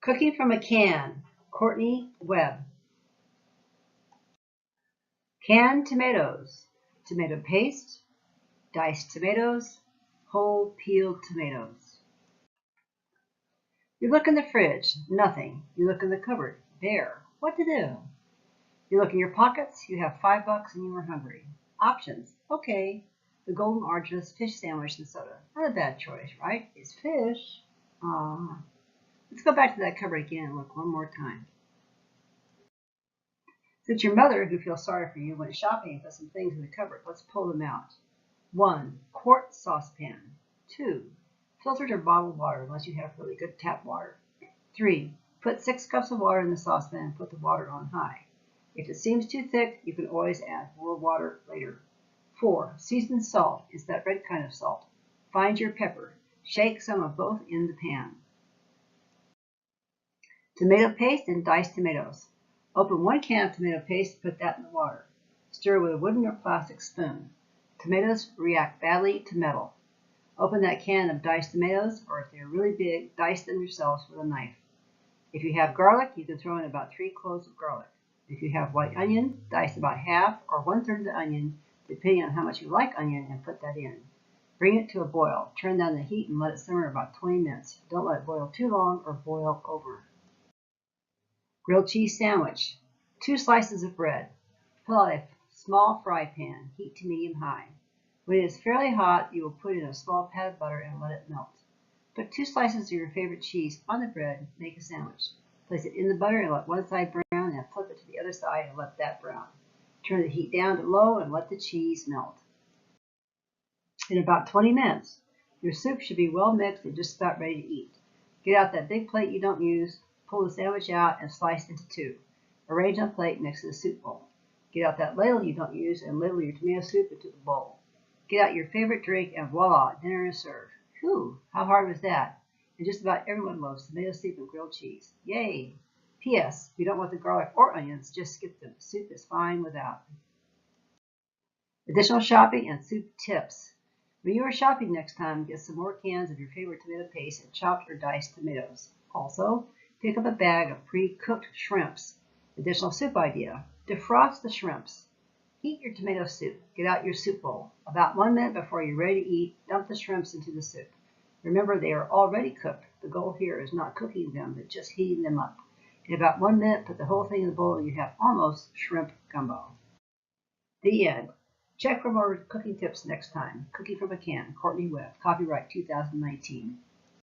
Cooking from a Can, Courtney Webb. Canned tomatoes, tomato paste, diced tomatoes, whole peeled tomatoes. You look in the fridge, nothing. You look in the cupboard, bare. What to do? You look in your pockets, you have $5 and you are hungry. Options, okay. The Golden Arches fish sandwich and soda. Not a bad choice, right? It's fish. Let's go back to that cupboard again and look one more time. Since your mother, who feels sorry for you, went shopping and put some things in the cupboard, let's pull them out. 1. Quart saucepan. 2. Filtered or bottled water unless you have really good tap water. 3. Put 6 cups of water in the saucepan and put the water on high. If it seems too thick, you can always add more water later. 4. Seasoned salt is that red kind of salt. Find your pepper. Shake some of both in the pan. Tomato paste and diced tomatoes. Open 1 can of tomato paste, put that in the water. Stir with a wooden or plastic spoon. Tomatoes react badly to metal. Open that can of diced tomatoes, or if they're really big, dice them yourselves with a knife. If you have garlic, you can throw in about 3 cloves of garlic. If you have white onion, dice about half or 1/3 of the onion, depending on how much you like onion, and put that in. Bring it to a boil. Turn down the heat and let it simmer about 20 minutes. Don't let it boil too long or boil over. Grilled cheese sandwich. 2 slices of bread. Pull out a small fry pan. Heat to medium-high. When it is fairly hot, you will put in a small pat of butter and let it melt. Put 2 slices of your favorite cheese on the bread. Make a sandwich. Place it in the butter and let one side brown, and flip it to the other side and let that brown. Turn the heat down to low and let the cheese melt. In about 20 minutes, your soup should be well mixed and just about ready to eat. Get out that big plate you don't use. Pull the sandwich out and slice into 2. Arrange on a plate next to the soup bowl. Get out that ladle you don't use and ladle your tomato soup into the bowl. Get out your favorite drink and voila, dinner is served. Whew, how hard was that? And just about everyone loves tomato soup and grilled cheese. Yay! P.S. If you don't want the garlic or onions, just skip them. Soup is fine without. Additional shopping and soup tips. When you are shopping next time, get some more cans of your favorite tomato paste and chopped or diced tomatoes. Also, pick up a bag of pre-cooked shrimps. Additional soup idea. Defrost the shrimps. Heat your tomato soup. Get out your soup bowl. About 1 minute before you're ready to eat, dump the shrimps into the soup. Remember, they are already cooked. The goal here is not cooking them, but just heating them up. In about 1 minute, put the whole thing in the bowl and you have almost shrimp gumbo. The end. Check for more cooking tips next time. Cooking from a Can, Courtney Webb. Copyright 2019.